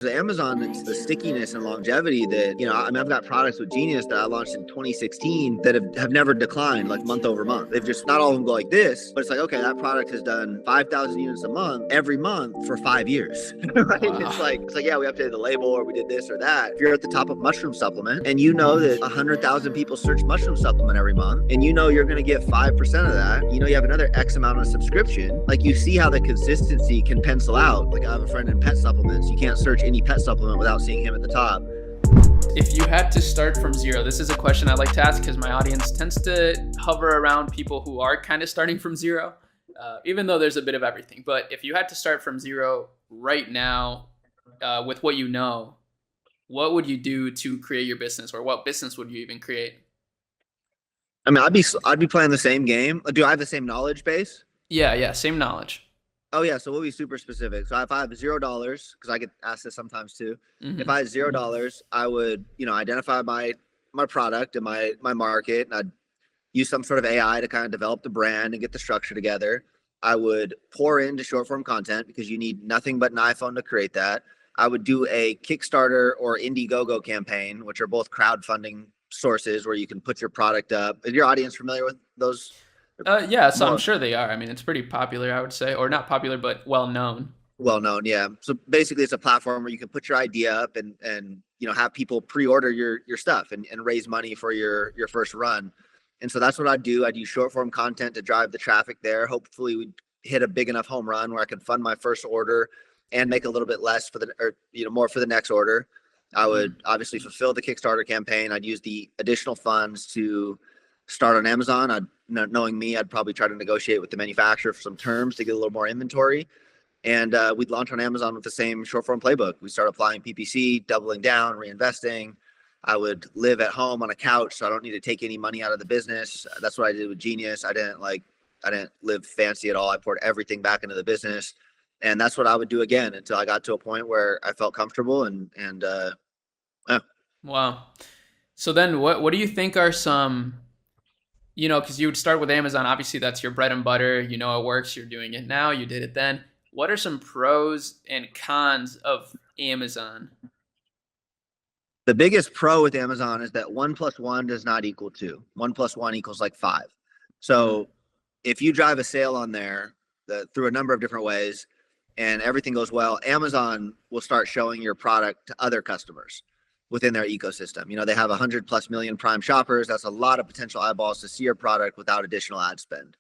The Amazon, it's the stickiness and longevity that, I mean, I've got products with Genius that I launched in 2016 that have never declined like month over month. They've just, not all of them go like this, but it's like, okay, that product has done 5,000 units a month every month for 5 years, right? Wow. It's like, yeah, we updated the label or we did this or that. If you're at the top of mushroom supplement and you know that 100,000 people search mushroom supplement every month and you know you're going to get 5% of that, you have another X amount on subscription, like you see how the consistency can pencil out. Like I have a friend in pet supplements. You can't search any pet supplement without seeing him at the top. If you had to start from zero, this is a question I like to ask because my audience tends to hover around people who are kind of starting from zero, even though there's a bit of everything. But if you had to start from zero right now with what you know, what would you do to create your business, or what business would you even create? I mean, I'd be playing the same game. Do I have the same knowledge base? Yeah, same knowledge. Oh yeah, so we'll be super specific. So if I have $0, because I get asked this sometimes too. Mm-hmm. If I had $0, I would, identify my product and my market, and I'd use some sort of AI to kind of develop the brand and get the structure together. I would pour into short form content because you need nothing but an iPhone to create that. I would do a Kickstarter or Indiegogo campaign, which are both crowdfunding sources where you can put your product up. Is your audience familiar with those? Yeah, so I'm More sure they are. I mean, it's pretty popular, I would say, or not popular, but well known. well known, yeah. So basically, it's a platform where you can put your idea up and have people pre-order your stuff and raise money for your first run. And so that's what I'd do. I'd use short form content to drive the traffic there. Hopefully, we'd hit a big enough home run where I could fund my first order and make a little bit less more for the next order. I would obviously fulfill the Kickstarter campaign. I'd use the additional funds to start on Amazon. Knowing me, I'd probably try to negotiate with the manufacturer for some terms to get a little more inventory. And we'd launch on Amazon with the same short form playbook. We start applying PPC, doubling down, reinvesting. I would live at home on a couch, so I don't need to take any money out of the business. That's what I did with Genius. I didn't live fancy at all. I poured everything back into the business. And that's what I would do again until I got to a point where I felt comfortable yeah. Wow. So then what do you think are some, because you would start with Amazon, obviously that's your bread and butter, it works, you're doing it now, you did it then. What are some pros and cons of Amazon? The biggest pro with Amazon is that 1 + 1 does not equal 2. 1 + 1 equals like 5. So if you drive a sale on there through a number of different ways and everything goes well, Amazon will start showing your product to other customers within their ecosystem. They have 100+ million Prime shoppers. That's a lot of potential eyeballs to see your product without additional ad spend.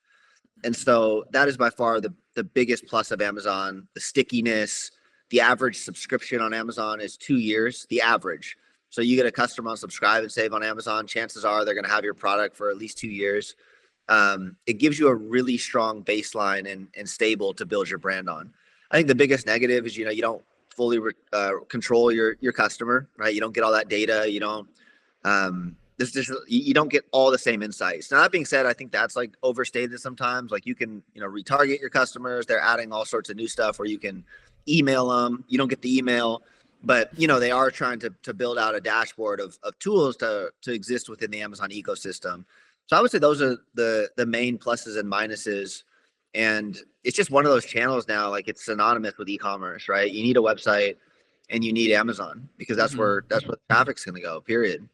And so that is by far the biggest plus of Amazon, the stickiness. The average subscription on Amazon is 2 years, the average. So you get a customer on Subscribe and Save on Amazon, chances are they're going to have your product for at least 2 years. It gives you a really strong baseline and stable to build your brand on. I think the biggest negative is, you don't fully control your customer, right? You don't get all that data. You don't you don't get all the same insights. Now that being said, I think that's like overstated sometimes. Like you can retarget your customers. They're adding all sorts of new stuff where you can email them. You don't get the email, but they are trying to build out a dashboard of tools to exist within the Amazon ecosystem. So I would say those are the main pluses and minuses. And it's just one of those channels now, like it's synonymous with e-commerce, right? You need a website and you need Amazon because that's where the traffic's going to go, period.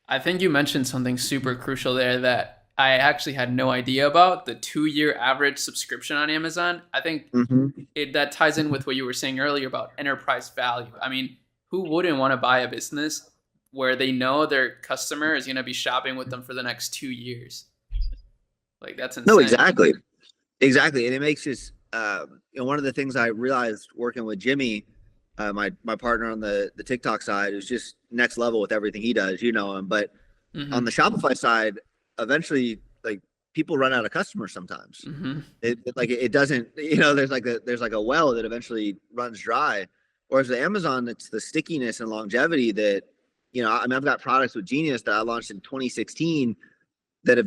I think you mentioned something super crucial there that I actually had no idea about, the 2-year average subscription on Amazon. I think that ties in with what you were saying earlier about enterprise value. I mean, who wouldn't want to buy a business where they know their customer is going to be shopping with them for the next 2 years? Like that's insane. No, exactly. And it makes this, one of the things I realized working with Jimmy, my partner on the TikTok side, is just next level with everything he does, him. But on the Shopify side, eventually, like people run out of customers sometimes. It doesn't, there's like a well that eventually runs dry. Whereas with Amazon, it's the stickiness and longevity that, I mean, I've got products with Genius that I launched in 2016 that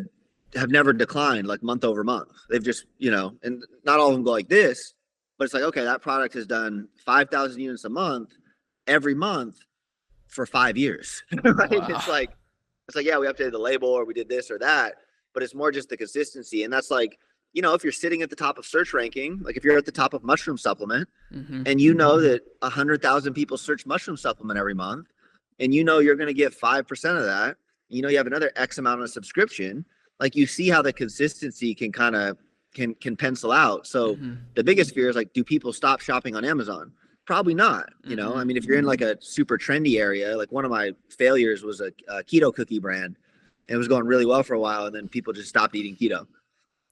have never declined like month over month. They've just, and not all of them go like this, but it's like, okay, that product has done 5,000 units a month every month for 5 years. Right? Wow. It's like, yeah, we updated the label or we did this or that, but it's more just the consistency. And that's like, you know, if you're sitting at the top of search ranking, like if you're at the top of mushroom supplement, Mm-hmm. and you know that 100,000 people search mushroom supplement every month, and you know you're going to get 5% of that, you know you have another X amount on a subscription, like you see how the consistency can kind of can pencil out. So Mm-hmm. the biggest fear is like, do people stop shopping on Amazon? Probably not. You know, I mean, if you're in like a super trendy area, like one of my failures was a keto cookie brand. It was going really well for a while, and then people just stopped eating keto.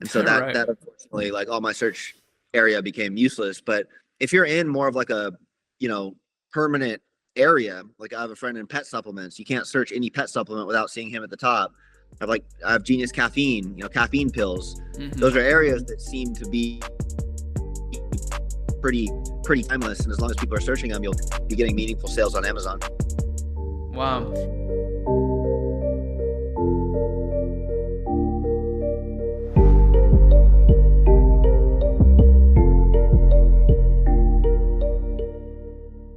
And so that Right. that unfortunately, like all my search area became useless. But if you're in more of like a, you know, permanent area, like I have a friend in pet supplements, you can't search any pet supplement without seeing him at the top. I have Genius Caffeine, you know, caffeine pills. Mm-hmm. Those are areas that seem to be pretty timeless, and as long as people are searching them, you'll be getting meaningful sales on Amazon. Wow.